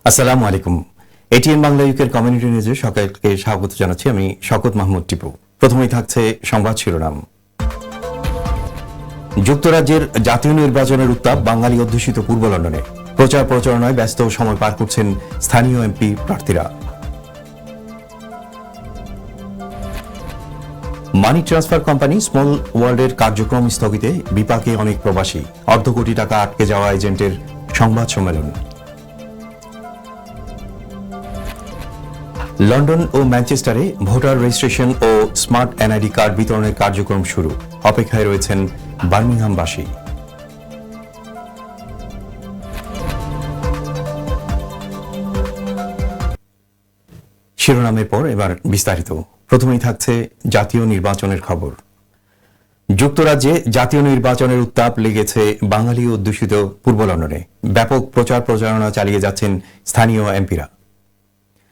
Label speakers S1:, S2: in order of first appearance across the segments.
S1: আসসালামু আলাইকুম। এটিএন বাংলা ইউকের কমিউনিটি নিউজে সকলকে স্বাগত জানাচ্ছি। আমি শওকত মাহমুদ টিপু। প্রথমেই থাকছে সংবাদ শিরোনাম। যুক্তরাজ্যের জাতীয় নির্বাচনের উত্তাপ বাঙালি অধ্যুষিত পূর্ব লন্ডনে। প্রচার প্রচারণায় ব্যস্ত সময় পার করছেন স্থানীয় এমপি প্রার্থীরা। মানি ট্রান্সফার কোম্পানি স্মল ওয়ার্ল্ডের কার্যক্রম স্থগিতে বিপাকে অনেক প্রবাসী। অর্ধ কোটি টাকা আটকে যাওয়া এজেন্টের সংবাদ সম্মেলন। লন্ডন ও ম্যানচেস্টারে ভোটার রেজিস্ট্রেশন ও স্মার্ট এনআইডি কার্ড বিতরণের কার্যক্রম শুরু। অপেক্ষায় রয়েছেন বার্মিংহামবাসী। শিরোনামের পর এবার বিস্তারিত। প্রথমেই থাকছে জাতীয় নির্বাচনের খবর। যুক্তরাজ্যে জাতীয় নির্বাচনের উত্তাপ লেগেছে বাঙালি অধ্যুষিত পূর্ব লন্ডনে। ব্যাপক প্রচার প্রচারণা চালিয়ে যাচ্ছেন স্থানীয় এমপিরা।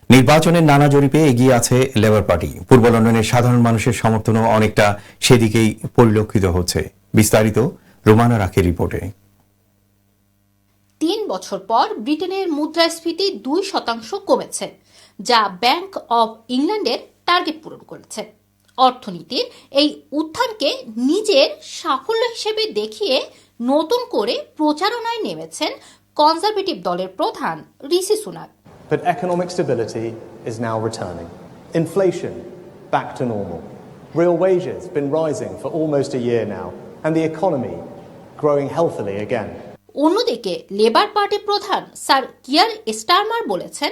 S1: নির্বাচনের নানা জরিপে এগিয়ে আছে লেবার পার্টি। পূর্ব লন্ডনের সাধারণ মানুষের সমর্থনও অনেকটা সেদিকেই পরিলক্ষিত হচ্ছে। বিস্তারিত রোমানা রাখের রিপোর্টে।
S2: ৩ বছর পর ব্রিটেনের মুদ্রাস্ফীতি ২% কমেছে, যা ব্যাংক অব ইংল্যান্ডের টার্গেট পূরণ করেছে। অর্থনীতির এই উত্থানকে নিজের সাফল্য হিসেবে দেখিয়ে নতুন করে প্রচারণায় নেমেছেন কনজারভেটিভ দলের প্রধান ঋষি Sunak.
S3: But economic stability is now returning. Inflation back to normal. Real wages been rising for almost a year now, and the economy growing healthily again.
S2: অন্যদিকে লেবার পার্টি প্রধান স্যার কিয়ার স্টারমার বলেছেন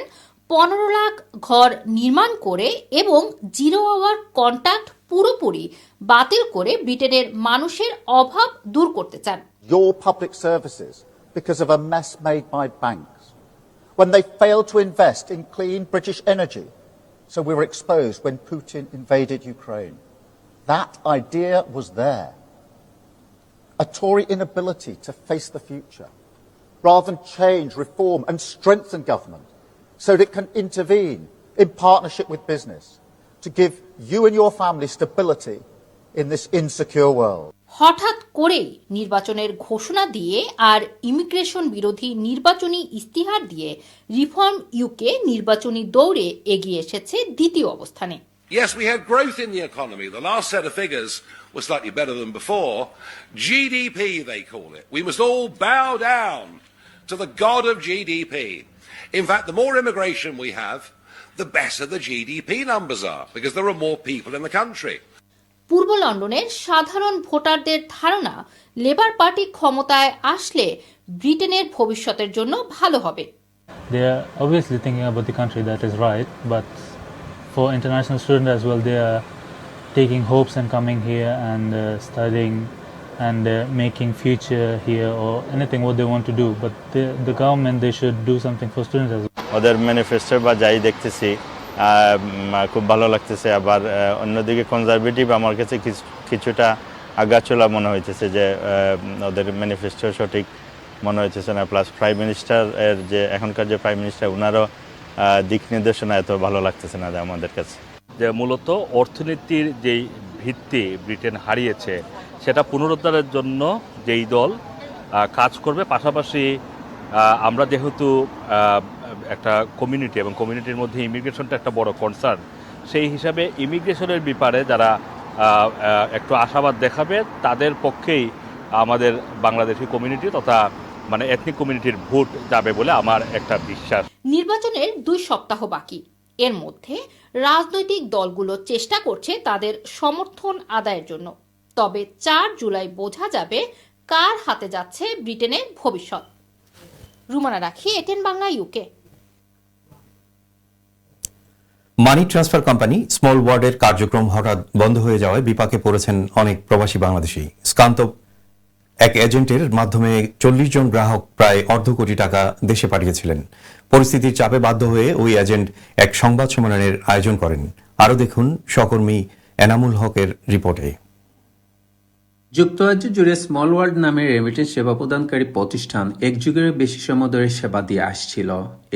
S2: ১৫ লাখ ঘর নির্মাণ করে এবং zero hour contract পুরোপুরি বাতিল করে ব্রিটেনের মানুষের অভাব দূর করতে চান।
S4: Your public services because of a mess made by banks when they failed to invest in clean British energy, so we were exposed when Putin invaded Ukraine. That idea was there. A Tory inability to face the future, rather than change, reform and strengthen government so that it can intervene in partnership with business to give you and your family stability in this insecure world.
S2: হঠাৎ করেই নির্বাচনের ঘোষণা দিয়ে আর immigration বিরোধী নির্বাচনী ইস্তিহার দিয়ে reform UK নির্বাচনী দৌড়ে এগিয়ে এসেছে দ্বিতীয় অবস্থানে।
S5: Yes, we had growth in the economy. The last set of figures was slightly better than before. GDP, they call it. We must all bow down to the god of GDP. In fact, the more immigration we have, the better the GDP numbers are, because there are more people in the country.
S2: পূর্ব লন্ডনের সাধারণ ভোটারদের ধারণা labour party ক্ষমতায় আসলে ব্রিটেনের ভবিষ্যতের জন্য ভালো হবে।
S6: They are obviously thinking about the country, that is right, but for international students as well, they are taking hopes and coming here and studying and making future here or anything what they want to do. But the government, they should do something for students as well.
S7: ওদের manifesto বা যাই দেখতেছি খুব ভালো লাগতেছে। আবার অন্যদিকে conservative আমার কাছে কিছুটা আগাচোলা মনে হইতেছে, যে ওদের ম্যানিফেস্টো সঠিক মনে হইতেছে না। প্লাস প্রাইম মিনিস্টার এর যে এখনকার যে প্রাইম মিনিস্টার, ওনারও দিক নির্দেশনা এত ভালো লাগতেছে না আমাদের কাছে।
S8: যে মূলত অর্থনীতির যেই ভিত্তি ব্রিটেন হারিয়েছে, সেটা পুনরুদ্ধারের জন্য যেই দল কাজ করবে। পাশাপাশি আমরা যেহেতু একটা কমিউনিটি এবং কমিউনিটির মধ্যে ইমিগ্রেশনটা একটা বড় কনসার্ন, সেই হিসাবে ইমিগ্রেশনের ব্যাপারে যারা একটু আশাবাদ দেখাবে, তাদের পক্ষেই আমাদের বাংলাদেশি কমিউনিটি তথা মানে এথনিক কমিউনিটির ভোট যাবে বলে আমার একটা বিশ্বাস।
S2: নির্বাচনের 2 সপ্তাহ বাকি। এর মধ্যে রাজনৈতিক দলগুলো চেষ্টা করছে তাদের সমর্থন আদায়ের জন্য। তবে 4 জুলাই বোঝা যাবে কার হাতে যাচ্ছে ব্রিটেনের ভবিষ্যৎ। রুমানা রাখি, ATN Bangla UK.
S1: Money transfer company small ওয়ার্ল্ডের কার্যক্রম হঠাৎ বন্ধ হয়ে যাওয়ায় বিপাকে পড়েছেন অনেক প্রবাসী বাংলাদেশি। স্কান্ত এক এজেন্টের মাধ্যমে 40 জন গ্রাহক প্রায় অর্ধ কোটি টাকা দেশে পাঠিয়েছিলেন। পরিস্থিতির চাপে বাধ্য হয়ে ওই এজেন্ট এক সংবাদ সম্মেলনের আয়োজন করেন। আরও দেখুন সহকর্মী এনামুল হকের রিপোর্টে।
S9: যুক্তরাজ্য জুড়ে স্মল ওয়ার্ল্ড নামের রেমিটেন্স সেবা প্রদানকারী প্রতিষ্ঠান এক যুগের বেশি সময় ধরে সেবা দিয়ে আসছিল।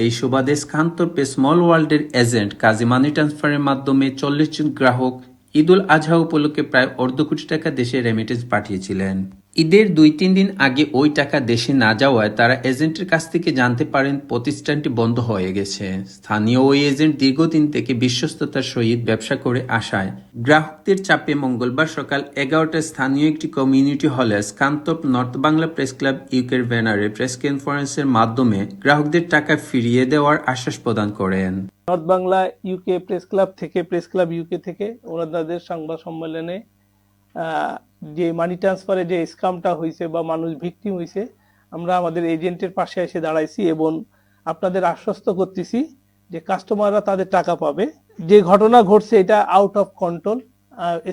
S9: এই সুবাদে স্কান্তর পে স্মল ওয়ার্ল্ডের এজেন্ট কাজী মানি ট্রান্সফারের মাধ্যমে 40 জন গ্রাহক ঈদুল আজহা উপলক্ষে প্রায় অর্ধ কোটি টাকা দেশে রেমিটেন্স পাঠিয়েছিলেন। ঈদের 2-3 দিন আগে ওই টাকা দেশে না যাওয়ায় তারা এজেন্টের কাছ থেকে জানতে পারেন প্রতিষ্ঠানটি বন্ধ হয়ে গেছে। স্থানীয় ওই এজেন্ট দীর্ঘদিন থেকে বিশ্বস্ততার সহিত ব্যবসা করে আসায় গ্রাহকদের চাপে মঙ্গলবার সকাল 11টায় স্থানীয় একটি কমিউনিটি হলে স্কান্তপ নর্থ বাংলা প্রেস ক্লাব ইউকের ব্যানারে প্রেস কনফারেন্সের মাধ্যমে গ্রাহকদের টাকা ফিরিয়ে দেওয়ার আশ্বাস প্রদান করেন।
S10: North Bangla UK press club UK থেকে ওনাদের সংবাদ সম্মেলনে যে মানি ট্রান্সফারে যে স্ক্যামটা হয়েছে বা মানুষ ভিকটিম হয়েছে, আমরা আমাদের এজেন্টের পাশে এসে দাঁড়াইছি এবং আপনাদের আশ্বস্ত করতেছি যে কাস্টমাররা তাদের টাকা পাবে। যে ঘটনা ঘটছে এটা আউট অফ কন্ট্রোল,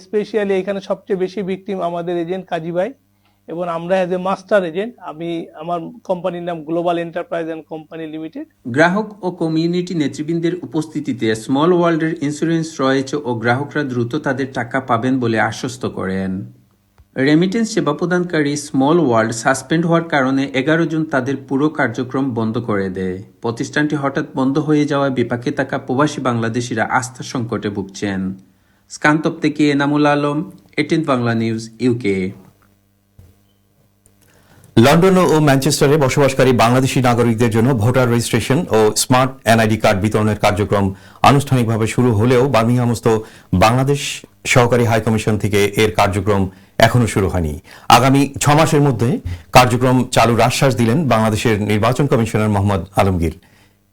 S10: স্পেশালি এখানে সবচেয়ে বেশি ভিকটিম আমাদের এজেন্ট কাজী ভাই এবং আমরা অ্যাজ এ মাস্টার এজেন্ট। আমার কোম্পানির নাম global enterprise and company limited.
S9: গ্রাহক ও কমিউনিটি নেতৃবৃন্দের উপস্থিতিতে স্মল ওয়ার্ল্ডের ইন্স্যুরেন্স রয়েছে ও গ্রাহকরা দ্রুত তাদের টাকা পাবেন বলে আশ্বস্ত করেন। রেমিটেন্স সেবা প্রদানকারী স্মল ওয়ার্ল্ড সাসপেন্ড হওয়ার কারণে 11 জুন তাদের পুরো কার্যক্রম বন্ধ করে দেয়। প্রতিষ্ঠানটি হঠাৎ বন্ধ হয়ে যাওয়ায় বিপাকে থাকা প্রবাসী বাংলাদেশিরা আস্থা সংকটে ভুগছেন। স্কান্তপ থেকে Enamul Alam, 18 Bangla news, UK.
S1: London ও ম্যানচেস্টারে বসবাসকারী বাংলাদেশি নাগরিকদের জন্য ভোটার রেজিস্ট্রেশন ও স্মার্ট এনআইডি কার্ড বিতরণের কার্যক্রম আনুষ্ঠানিকভাবে শুরু হলেও বার্মিংহামস্থ বাংলাদেশ সহকারী হাইকমিশন থেকে এর কার্যক্রম এখনো শুরু হয়নি। আগামী 6 মাসের মধ্যে কার্যক্রম চালুর আশ্বাস দিলেন বাংলাদেশের নির্বাচন কমিশনার মোহাম্মদ আলমগীর।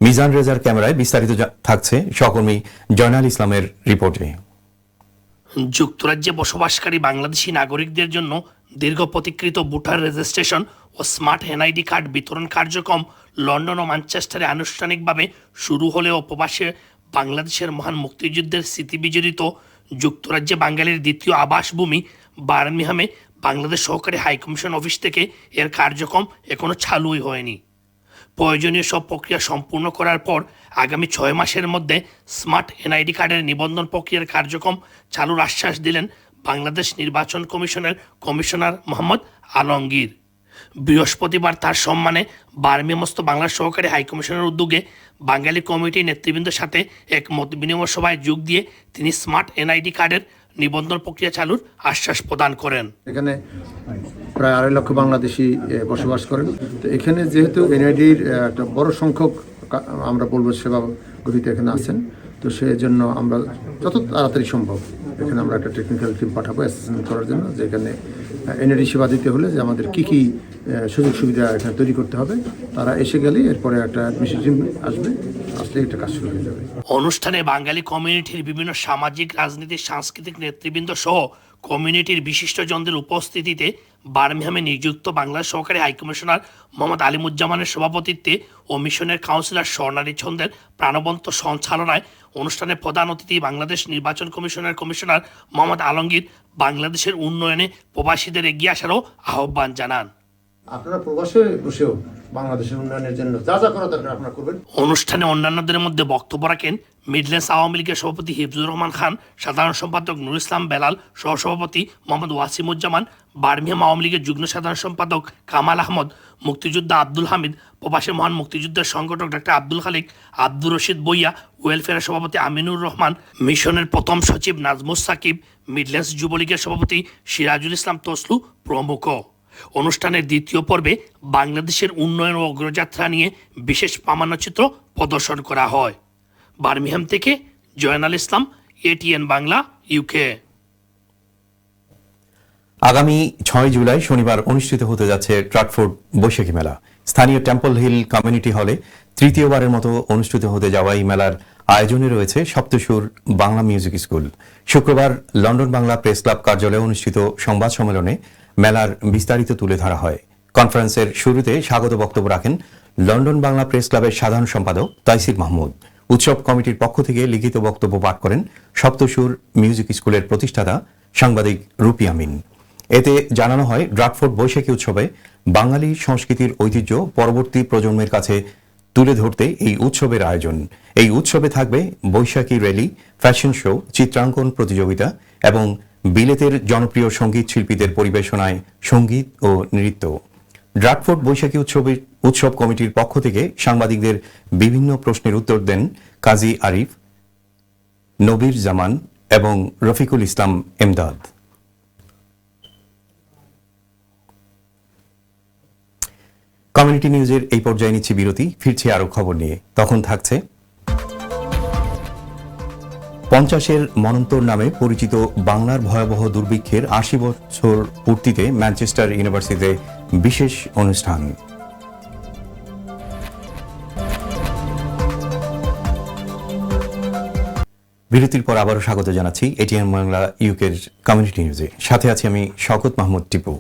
S1: মিজান রেজার ক্যামেরায় বিস্তারিত থাকছে সহকর্মী জয়নাল ইসলামের রিপোর্টে।
S11: যুক্তরাজ্যে বসবাসকারী বাংলাদেশি নাগরিকদের জন্য দীর্ঘ প্রতীক্ষিত ভোটার রেজিস্ট্রেশন ও স্মার্ট এনআইডি কার্ড বিতরণ কার্যক্রম লন্ডন ও ম্যানচেস্টারে আনুষ্ঠানিকভাবে শুরু হলেও প্রবাসে বাংলাদেশের মহান মুক্তিযুদ্ধের স্মৃতিবিজড়িত যুক্তরাজ্যে বাঙালির দ্বিতীয় আবাসভূমি বার্মিংহামে বাংলাদেশ সহকারী হাইকমিশন অফিস থেকে এর কার্যক্রম এখনও চালুই হয়নি। প্রয়োজনীয় সব প্রক্রিয়া সম্পূর্ণ করার পর আগামী 6 মাসের মধ্যে স্মার্ট এনআইডি কার্ডের নিবন্ধন প্রক্রিয়ার কার্যক্রম চালুর আশ্বাস দিলেন বাংলাদেশ নির্বাচন কমিশনের কমিশনার মোহাম্মদ আলমগীর। বৃহস্পতিবার তার সম্মানে বার্মিংহামস্থ বাংলা সহকারী হাইকমিশনের উদ্যোগে বাঙালি কমিটি নেতৃবৃন্দের সাথে এক মত বিনিময় সভায় যোগ দিয়ে তিনি স্মার্ট এনআইডি কার্ডের নিবন্ধন প্রক্রিয়া চালুর আশ্বাস প্রদান করেন।
S12: এখানে প্রায় 2.5 লক্ষ বাংলাদেশি বসবাস করেন। তো এখানে যেহেতু এনআইডির একটা বড় সংখ্যক আমরা বলবো সেবাগ্রহীতা এখানে আছেন, তো সেজন্য আমরা যত তাড়াতাড়ি সম্ভব এখানে আমরা একটা টেকনিক্যাল টিম পাঠাবো অ্যাসেসমেন্ট করার জন্য, যে এখানে এনআইডি সেবা দিতে হলে যে আমাদের কী কী সুযোগ সুবিধা এখানে তৈরি করতে হবে। তারা এসে গেলেই এরপরে একটা অ্যাডমিশন টিম আসবে, আসলে একটা কাজ শুরু হয়ে যাবে।
S11: অনুষ্ঠানে বাঙালি কমিউনিটির বিভিন্ন সামাজিক, রাজনৈতিক, সাংস্কৃতিক নেতৃবৃন্দ সহ কমিউনিটির বিশিষ্টজনদের উপস্থিতিতে বার্মিংহামে নিযুক্ত বাংলাদেশ সহকারী হাইকমিশনার মোহাম্মদ আলিমুজ্জামানের সভাপতিত্বে ও মিশনের কাউন্সিলর স্বর্ণালী ছন্দের প্রাণবন্ত সঞ্চালনায় অনুষ্ঠানে প্রধান অতিথি বাংলাদেশ নির্বাচন কমিশনের কমিশনার মোহাম্মদ আলমগীর বাংলাদেশের উন্নয়নে প্রবাসীদের এগিয়ে আসারও আহ্বান জানান।
S12: আপনারা প্রবাসে বসেও বাংলাদেশের উন্নয়নের জন্য যা যা করা দরকার আপনারা করবেন।
S11: অনুষ্ঠানে অন্যান্যদের মধ্যে বক্তব্য রাখেন মিডল্যান্ডস আওয়ামী লীগের সভাপতি হিফজুর রহমান খান, সাধারণ সম্পাদক নুর ইসলাম বেলাল, সহসভাপতি মোহাম্মদ ওয়াসিমুজ্জামান, বার্মিংহাম আওয়ামী লীগের যুগ্ম সাধারণ সম্পাদক কামাল আহমদ, মুক্তিযোদ্ধা আব্দুল হামিদ, প্রবাসী মহান মুক্তিযুদ্ধের সংগঠক ডাক্তার আব্দুল খালিক, আব্দুর রশিদ বইয়া, ওয়েলফেয়ার সভাপতি আমিনুর রহমান, মিশনের প্রথম সচিব নাজমুস সাকিব, মিডল্যান্ডস যুবলীগের সভাপতি সিরাজুল ইসলাম তসলু প্রমুখ। অনুষ্ঠানের দ্বিতীয় পর্বে বাংলাদেশের উন্নয়ন ও অগ্রযাত্রা নিয়ে বিশেষ প্রামাণ্যচিত্র প্রদর্শন করা হয়। বার্মিংহাম থেকে জয়নাল ইসলাম, ATN বাংলা, ইউকে।
S1: আগামী 6 জুলাই শনিবার অনুষ্ঠিত হতে যাচ্ছে ট্রাটফোর্ড বৈশাখী মেলা। স্থানীয় টেম্পল হিল কমিউনিটি হলে তৃতীয়বারের মতো অনুষ্ঠিত হতে যাওয়া এই মেলার আয়োজনে রয়েছে সপ্তসুর বাংলা মিউজিক স্কুল। শুক্রবার লন্ডন বাংলা প্রেস ক্লাব কার্যালয়ে অনুষ্ঠিত সংবাদ সম্মেলনে মেলার বিস্তারিত তুলে ধরা হয়। কনফারেন্সের শুরুতে স্বাগত বক্তব্য রাখেন লন্ডন বাংলা প্রেস ক্লাবের সাধারণ সম্পাদক তাইসির মাহমুদ। উৎসব কমিটির পক্ষ থেকে লিখিত বক্তব্য পাঠ করেন সপ্তসুর মিউজিক স্কুলের প্রতিষ্ঠাতা সাংবাদিক রুপি আমিন। এতে জানানো হয় ট্রাটফোর্ড বৈশাখী উৎসবে বাঙালি সংস্কৃতির ঐতিহ্য পরবর্তী প্রজন্মের কাছে তুলে ধরতে এই উৎসবের আয়োজন। এই উৎসবে থাকবে বৈশাখী র্যালি, ফ্যাশন শো, চিত্রাঙ্কন প্রতিযোগিতা এবং বিলেতের জনপ্রিয় সঙ্গীত শিল্পীদের পরিবেশনায় সঙ্গীত ও নৃত্য। ট্রাটফোর্ড বৈশাখী উৎসব কমিটির পক্ষ থেকে সাংবাদিকদের বিভিন্ন প্রশ্নের উত্তর দেন কাজী আরিফ, নবীর জামান এবং রফিকুল ইসলাম এমদাদ। কমিউনিটি নিউজের এই পর্যায়ে নিচ্ছি বিরতি, ফিরছি আরো খবর নিয়ে। তখন থাকছে 50-এর মনন্তর নামে পরিচিত বাংলার ভয়াবহ দুর্ভিক্ষের 80 বছর পূর্তিতে ম্যানচেস্টার ইউনিভার্সিটিতে বিশেষ অনুষ্ঠান। বিরতির পর আবারও স্বাগত জানাচ্ছি এটিএন বাংলা ইউকের কমিউনিটি নিউজে। সাথে আছি আমি শওকত মাহমুদ টিপু।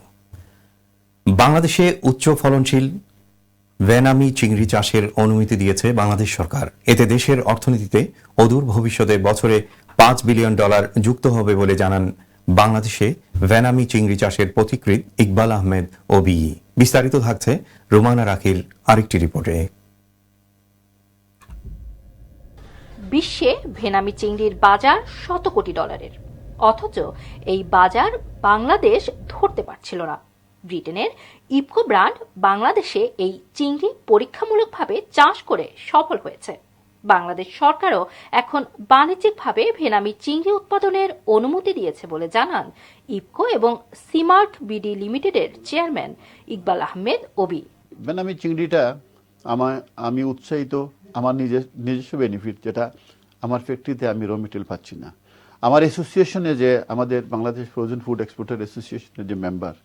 S1: বাংলাদেশে উচ্চ ফলনশীল ভেনামি চিংড়ি চাষের অনুমতি দিয়েছে বাংলাদেশ সরকার। এতে দেশের অর্থনীতিতে অদূর ভবিষ্যতে বছরে $5 বিলিয়ন যুক্ত হবে বলে জানান বাংলাদেশে ভেনামি চিংড়ি চাষের পথিকৃৎ ইকবাল আহমেদ ওবিই। বিস্তারিত থাকছে রুমানা রাখির আরেকটি রিপোর্টে।
S2: বিশ্বে ভেনামি চিংড়ির বাজার $100 কোটি, অথচ এই বাজার বাংলাদেশ ধরতে পারছিল না। ব্রিটেনের ইপকো ব্র্যান্ড বাংলাদেশে এই চিংড়ি পরীক্ষামূলকভাবে চাষ করে সফল হয়েছে। বাংলাদেশ সরকারও এখন বাণিজ্যিকভাবে ভেনামি চিংড়ি উৎপাদনের অনুমতি দিয়েছে বলে জানান ইপকো এবং সিমার্ট বিডি লিমিটেডের চেয়ারম্যান ইকবাল আহমেদ ওবি।
S13: ভেনামি চিংড়িটা আমি উৎসাহিত, আমার নিজস্ব বেনিফিট, যেটা আমার ফ্যাক্টরিতে আমি র মেটেরিয়াল পাচ্ছি না। আমার অ্যাসোসিয়েশনে যে আমাদের বাংলাদেশ ফ্রোজেন ফুড এক্সপোর্টার অ্যাসোসিয়েশনের যে মেম্বার,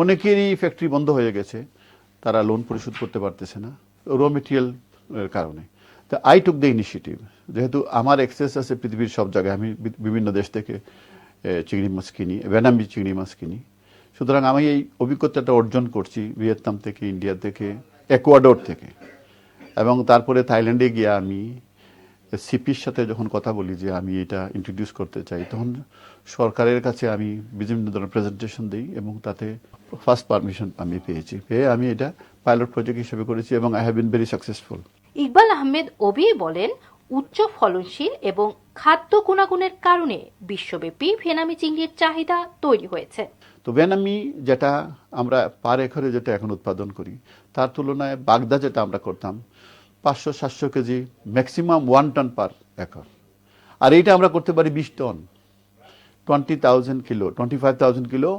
S13: অনেকেরই ফ্যাক্টরি বন্ধ হয়ে গেছে, তারা লোন পরিশোধ করতে পারতেছে না র মেটেরিয়ালের কারণে। তো আই টুক দ্য ইনিশিয়েটিভ, যেহেতু আমার অ্যাক্সেস আছে পৃথিবীর সব জায়গায়, আমি বিভিন্ন দেশ থেকে চিংড়ি মাছ কিনি, ভেনামি চিংড়ি মাছ কিনি, সুতরাং আমি এই অভিজ্ঞতাটা অর্জন করছি ভিয়েতনাম থেকে, ইন্ডিয়া থেকে, একুয়াডোর থেকে, এবং তারপরে থাইল্যান্ডে গিয়ে আমি সিপির সাথে যখন কথা বলি যে আমি এটা ইন্ট্রোডিউস করতে চাই, তখন সরকারের কাছে আমি বিভিন্ন ধরনের প্রেজেন্টেশন দিই এবং তাতে ফার্স্ট পারমিশন আমি পেয়ে আমি এটা পাইলট প্রজেক্ট হিসেবে করেছি এবং I have been very successful.
S2: Iqbal Ahmed OBE বলেন, উচ্চ ফলনশীল এবং খাদ্য গুণাগুণের কারণে বিশ্বব্যাপী ভেনামি চিংড়ির চাহিদা তৈরি হয়েছে।
S13: তো ভেনামি যেটা আমরা পার একরে যেটা এখন উৎপাদন করি, তার তুলনায় বাগদা যেটা আমরা করতাম 500-700 কেজি, ম্যাক্সিমাম 1 টন পার একর, আর এইটা আমরা করতে পারি 20 টন, 20,000 কিলো, 25,000 কিলো।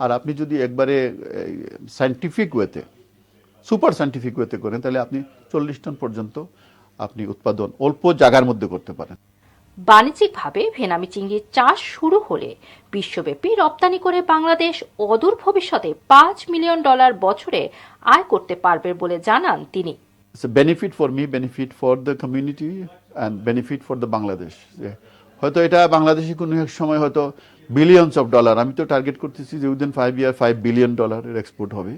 S13: আর আপনি যদি একবারে সায়েন্টিফিক ওয়েতে, সুপার সায়েন্টিফিক ওয়েতে করেন, তাহলে আপনি 40 টন পর্যন্ত আপনি উৎপাদন অল্প জায়গার মধ্যে করতে পারেন।
S2: বাণিজ্যিকভাবে ভেনামি চিংড়ির চাষ শুরু হলে বিশ্বব্যাপী রপ্তানি করে বাংলাদেশ অদূর ভবিষ্যতে $5 মিলিয়ন বছরে আয় করতে পারবে বলে জানান তিনি।
S13: It's a benefit for me, benefit for the community and benefit for the Bangladesh. হয়তো এটা বাংলাদেশে কোনো এক সময় হয়তো বিলিয়নস অফ ডলার, আমি তো টার্গেট করতেছি যে উইদিন 5 ইয়ার $5 বিলিয়ন এর এক্সপোর্ট হবে,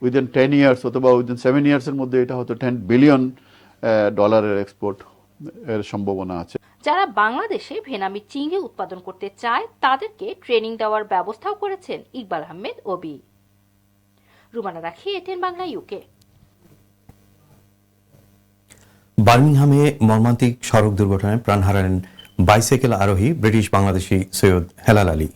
S13: উইদিন 10 ইয়ার্স অথবা উইদিন 7 ইয়ার্সের মধ্যে এটা হয়তো $10 বিলিয়ন এর এক্সপোর্ট এর সম্ভাবনা আছে।
S2: যারা বাংলাদেশে ভেনামি চিংড়ি উৎপাদন করতে চায় তাদেরকে ট্রেনিং দেওয়ার ব্যবস্থাও করেছেন ইকবাল আহমেদ ওবি। রুমানা রাখি, এটিএন বাংলা ইউকে।
S1: বার্মিংহামে মর্মান্তিক সড়ক দুর্ঘটনায় প্রাণ হারালেন বাইসাইকেল আরোহী ব্রিটিশ বাংলাদেশি সৈয়দ হেলাল আলী।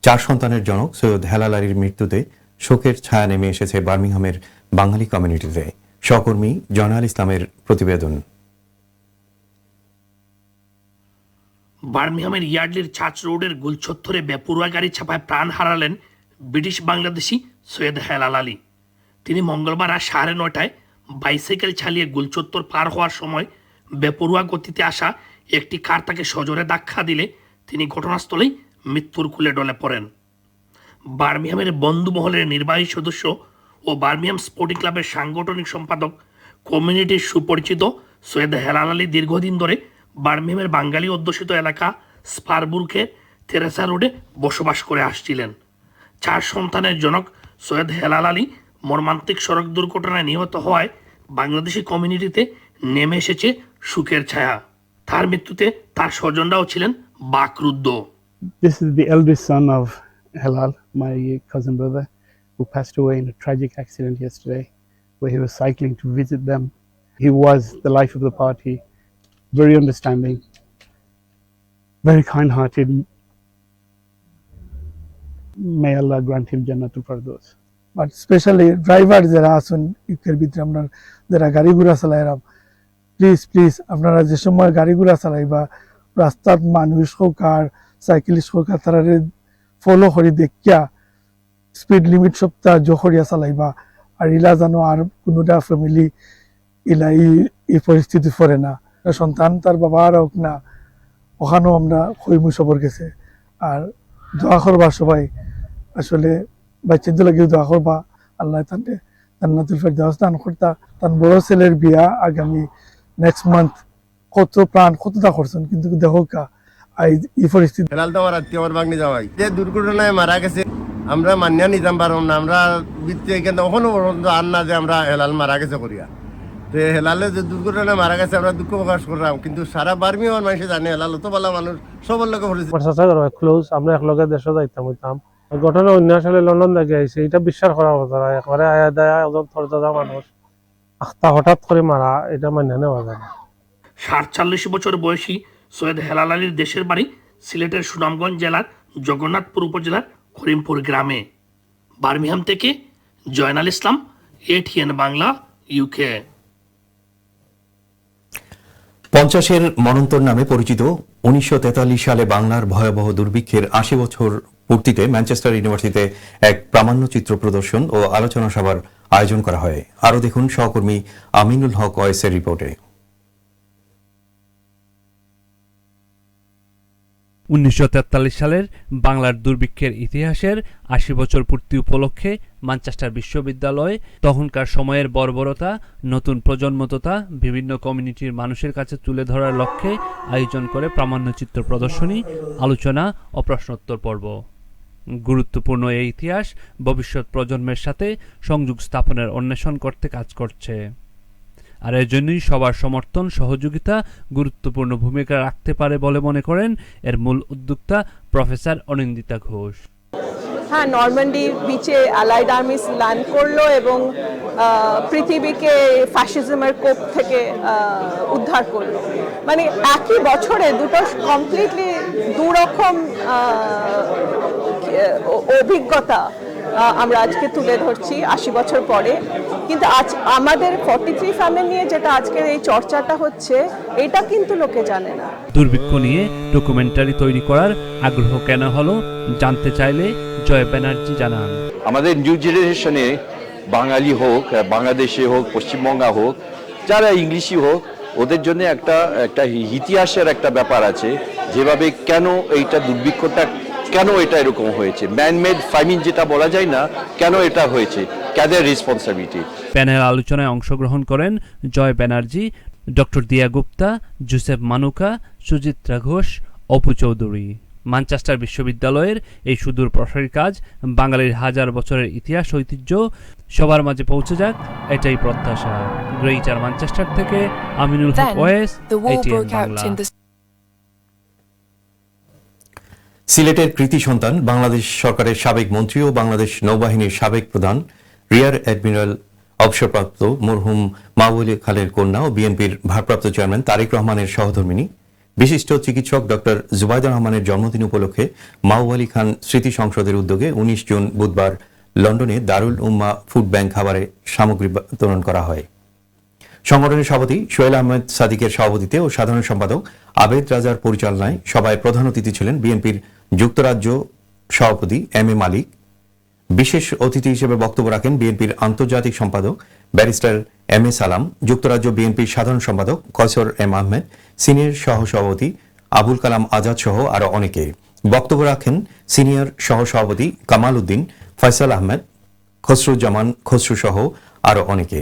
S1: 4 সন্তানের জনক সৈয়দ হেলাল আলীর মৃত্যুতে শোকের ছায়া নেমে এসেছে বার্মিংহামের বাঙালি কমিউনিটিতে। সহকর্মী জয়নাল ইসলামের প্রতিবেদন।
S11: বার্মিংহামের ইয়ার্ডলির চার্চ রোডের গুলচত্বরে বেপরোয়া গাড়ি চাপায় প্রাণ হারালেন ব্রিটিশ বাংলাদেশি সৈয়দ হেলাল আলী। তিনি মঙ্গলবার রাত 9:30টায় বাইসাইকেল চালিয়ে গুলচত্বর পার হওয়ার সময় বেপরোয়া গতিতে আসা একটি কার তাকে সজোরে ধাক্কা দিলে তিনি ঘটনাস্থলেই মৃত্যুর কোলে ঢলে পড়েন। বার্মিংহামের বন্ধু মহলের নির্বাহী সদস্য ও বার্মিংহাম স্পোর্টিং ক্লাবের সাংগঠনিক সম্পাদক, কমিউনিটির সুপরিচিত সৈয়দ হেলাল আলী দীর্ঘদিন ধরে বার্মিংহামের বাঙালি অধ্যুষিত এলাকা স্পারবুর্গের তেরেসা রোডে বসবাস করে আসছিলেন। 4 সন্তানের জনক সৈয়দ হেলাল আলী মর্মান্তিক সড়ক দুর্ঘটনায় নিহত হওয়ায় বাংলাদেশি কমিউনিটিতে নেমে এসেছে সুখের ছায়া। তার মৃত্যুতে তার স্বজনরাও ছিলেন বাকরুদ্ধ।
S14: This is the eldest son of Helal, my cousin brother, who passed away in a tragic accident yesterday where he was cycling to visit them. He was the life of the party, very understanding, very kind-hearted. May Allah grant him Jannatul Firdaus.
S10: But especially drivers যারা আছেন ইউকের ভিতরে, আপনার যারা গাড়ি ঘোড়া চালাইরা, please আপনারা যে সময় গাড়ি ঘোড়া চালাইবা, রাস্তার মানুষ হোক আর সাইকেলিস্ট হোক, তারা ফলো করে দেখিয়া স্পিড লিমিট সপ্তাহ জোহরিয়া চালাইবা। আর ইলা যেন আর কোনোটা ফ্যামিলি ইলা এই পরিস্থিতি পড়ে না, সন্তান তার বাবার হোক না, ওখানেও আমরা খৈমু সবর গেছে। আর দোয়া করবা সবাই, আসলে বাচ্চাদের লাগিয়ে দোয়া করবা, আল্লাহ তাকে জান্নাতুল ফেরদাউস দান করতা। তার বড় ছেলের বিয়া আগামী নেক্সট মান্থ, কত প্রাণ কতটা করছেন, কিন্তু দেখো এই পরিস্থিতি।
S15: হেলাল তো আমার আত্মীয়, আমার ভাগ্নি জামাই যে দুর্ঘটনায় মারা গেছে, আমরা মানিয়া নিতাম পারলাম না। আমরা বৃত্তি এখানে এখনো পর্যন্ত আর না যে আমরা হেলাল মারা গেছে করিয়া, তো হেলালে যে দুর্ঘটনায় মারা গেছে আমরা দুঃখ প্রকাশ করলাম, কিন্তু সারা বার্মিয়ার মানুষ জানে হেলাল তো ভালো মানুষ, সবার লোকে
S10: ক্লোজ, আমরা এক লগে দেশে যাইতাম হইতাম। ঘটনা অন্য আসলে লন্ডন থেকে আইছে, এটা বিশ্বাস করা কথা না। একবারে আয়া দায়া একদম থরদাদা মানুষ, আখতা হঠাৎ করে মারা, এটা মান্য নেওয়া যায় না।
S11: ৪৭ বছর বয়সী সৈয়দ হেলাল আলীর দেশের বাড়ি সিলেটের সুনামগঞ্জ জেলার জগন্নাথপুর উপজেলার করিমপুর গ্রামে। বার্মিংহাম থেকে জয়নাল ইসলাম, ATN বাংলা, UK।
S1: 50-এর মনন্তর নামে পরিচিত 1943 সালে বাংলার ভয়াবহ দুর্ভিক্ষের 80 বছর পূর্তিতে ম্যানচেস্টার ইউনিভার্সিটিতে এক প্রামাণ্যচিত্র প্রদর্শন ও আলোচনা সভার আয়োজন করা হয়। আরও দেখুন সহকর্মী আমিনুল হক ওয়েসের রিপোর্টে।
S16: 1943 সালের বাংলার দুর্ভিক্ষের ইতিহাসের 80 বছর পূর্তি উপলক্ষে ম্যানচেস্টার বিশ্ববিদ্যালয় তখনকার সময়ের বর্বরতা, নতুন প্রজন্ম তথা বিভিন্ন কমিউনিটির মানুষের কাছে তুলে ধরার লক্ষ্যে আয়োজন করে প্রামাণ্যচিত্র প্রদর্শনী, আলোচনা ও প্রশ্নোত্তর পর্ব। গুরুত্বপূর্ণ এই ইতিহাস ভবিষ্যৎ প্রজন্মের সাথে সংযোগ স্থাপনের অন্বেষণ করতে কাজ করছে। আর এর জন্যই সবার সমর্থন সহযোগিতা গুরুত্বপূর্ণ ভূমিকা রাখতে পারে বলে মনে করেন এর মূল উদ্যোক্তা প্রফেসর অনিন্দিতা ঘোষ।
S17: হ্যাঁ, নরম্যান্ডি বিচে অ্যালাইড আর্মিস ল্যান্ড করলো এবং পৃথিবীকে ফ্যাসিজমের কোপ থেকে উদ্ধার করলো। মানে একই বছরে দুটো কমপ্লিটলি দুরকম অভিজ্ঞতা আমরা আজকে তুলে ধরছি 80 বছর পরে। কিন্তু আজ আমাদের 43 ফ্যামিলি নিয়ে যেটা আজকের এই চর্চাটা হচ্ছে, এটা কিন্তু লোকে জানে না।
S16: দুর্ভিক্ষ নিয়ে ডকুমেন্টারি তৈরি করার আগ্রহ কেন হলো জানতে চাইলে জয় ব্যানার্জি জানান,
S18: আমাদের নিউ জেনারেশনে বাঙালি হোক, বাংলাদেশে হোক, পশ্চিমবঙ্গ হোক, যারা ইংলিশই হোক, ওদের জন্য একটা ইতিহাসের একটা ব্যাপার আছে, যেভাবে কেন এইটা দুর্ভিক্ষটা, কেন এটা এরকম হয়েছে, ম্যানমেড ফাইমিং যেটা বলা যায় না, কেন এটা হয়েছে, কাদের রেসপন্সিবিলিটি।
S16: প্যানেল আলোচনায় অংশগ্রহণ করেন জয় ব্যানার্জি, ডক্টর দিয়া গুপ্তা, জোসেফ মানুকা, সুচিত্রা ঘোষ, অপু চৌধুরী। ম্যানচেস্টার বিশ্ববিদ্যালয়ের এই সুদূর প্রসারী কাজ বাঙালির হাজার বছরের ইতিহাস ঐতিহ্য সবার মাঝে পৌঁছে যাক, এটাই প্রত্যাশা। গ্রেটার ম্যানচেস্টার থেকে আমিনুল হক ওয়েস, ATN বাংলা।
S1: সিলেটের কৃতি সন্তান, বাংলাদেশ সরকারের সাবেক মন্ত্রী ও বাংলাদেশ নৌবাহিনীর সাবেক প্রধান রিয়ার অ্যাডমিরাল অবসরপ্রাপ্ত মরহুম মাওয়ালি খানের কন্যা ও বিএনপির ভারপ্রাপ্ত চেয়ারম্যান তারেক রহমানের সহধর্মিণী বিশিষ্ট চিকিৎসক ডক্টর জুবাইদা রহমানের জন্মদিন উপলক্ষে মাওয়ালি খান স্মৃতি সংসদের উদ্যোগে 19 জুন বুধবার লন্ডনে দারুল উম্মা ফুড ব্যাংক খাবারে সামগ্রী বিতরণ করা হয়। সংগঠনের সভাপতি সোহেল আহমেদ সাদিকের সভাপতিত্বে ও সাধারণ সম্পাদক আবেদ রাজার পরিচালনায় সভায় প্রধান অতিথি ছিলেন বিএনপির যুক্তরাজ্য সভাপতি MA মালিক। বিশেষ অতিথি হিসেবে বক্তব্য রাখেন বিএনপির আন্তর্জাতিক সম্পাদক ব্যারিস্টার MA সালাম, যুক্তরাজ্য বিএনপির সাধারণ সম্পাদক কয়সর M আহমেদ, সিনিয়র সহসভাপতি আবুল কালাম আজাদ সহ আরো অনেকে। বক্তব্য রাখেন সিনিয়র সহসভাপতি কামাল উদ্দিন, ফয়সাল আহমেদ, খসরুজ্জামান খসরু সহ আরো অনেকে।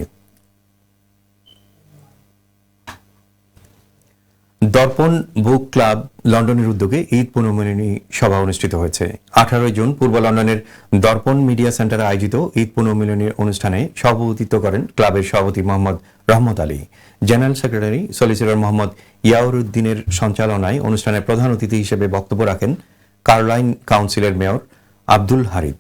S1: দর্পণ বুক ক্লাব লন্ডনের উদ্যোগে ঈদ পুনর্মিলনী সভা অনুষ্ঠিত হয়েছে। 18 জুন পূর্ব লন্ডনের দর্পণ মিডিয়া সেন্টারে আয়োজিত ঈদ পুনর্মিলনী অনুষ্ঠানে সভাপতিত্ব করেন ক্লাবের সভাপতি Mohammad Rahmat Ali. General secretary solicitor Mohammad ইয়াউরউদ্দিনের সঞ্চালনায় অনুষ্ঠানে প্রধান অতিথি হিসেবে বক্তব্য রাখেন কারলাইন কাউন্সিলের মেয়র আব্দুল হারিদ।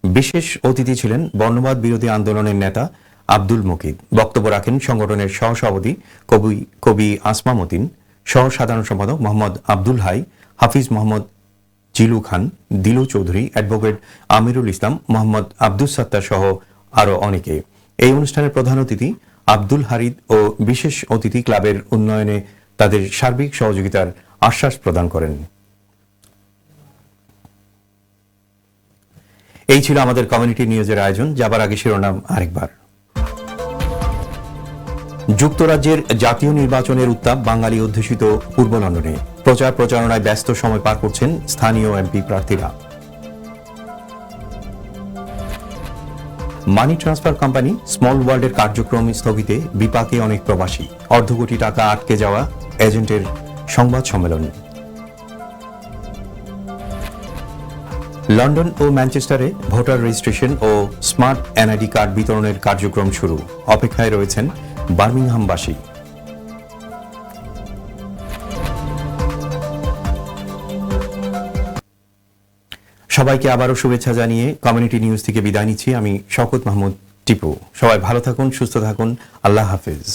S1: বিশেষ অতিথি ছিলেন বর্ণবাদ বিরোধী আন্দোলনের নেতা আব্দুল মুকিদ। বক্তব্য রাখেন সংগঠনের সহসভাপতি কবি আসমা মতিন, সহ সাধারণ সম্পাদক মোহাম্মদ আব্দুল হাই, হাফিজ মোহাম্মদ জিলু খান, দিলু চৌধুরী, অ্যাডভোকেট আমিরুল ইসলাম, মোহাম্মদ আব্দুস সাত্তার সহ আরো অনেকে। এই অনুষ্ঠানের প্রধান অতিথি আব্দুল হারিদ ও বিশেষ অতিথি ক্লাবের উন্নয়নে তাদের সার্বিক সহযোগিতার আশ্বাস প্রদান করেন। এই ছিল আমাদের কমিউনিটি নিউজের আয়োজন। যাবার আগে শিরোনাম আরেকবার। যুক্তরাজ্যের জাতীয় নির্বাচনের উত্তাপ বাঙালি অধ্যুষিত পূর্ব লন্ডনে। প্রচার প্রচারণায় ব্যস্ত সময় পার করছেন স্থানীয় এমপি প্রার্থীরা। মানি ট্রান্সফার কোম্পানি স্মল ওয়ার্ল্ডের কার্যক্রম স্থগিতে বিপাকে অনেক প্রবাসী। অর্ধকোটি টাকা আটকে যাওয়া এজেন্টের সংবাদ সম্মেলন। লন্ডন ও ম্যানচেস্টারে ভোটার রেজিস্ট্রেশন ও স্মার্ট এনআইডি কার্ড বিতরণের কার্যক্রম শুরু। অপেক্ষায় রয়েছেন বার্মিংহামবাসী। সবাইকে আবারও শুভেচ্ছা জানিয়ে কমিউনিটি নিউজ থেকে বিদায় নিচ্ছি। আমি শওকত মাহমুদ টিপু। সবাই ভালো থাকুন, সুস্থ থাকুন। আল্লাহ হাফেজ।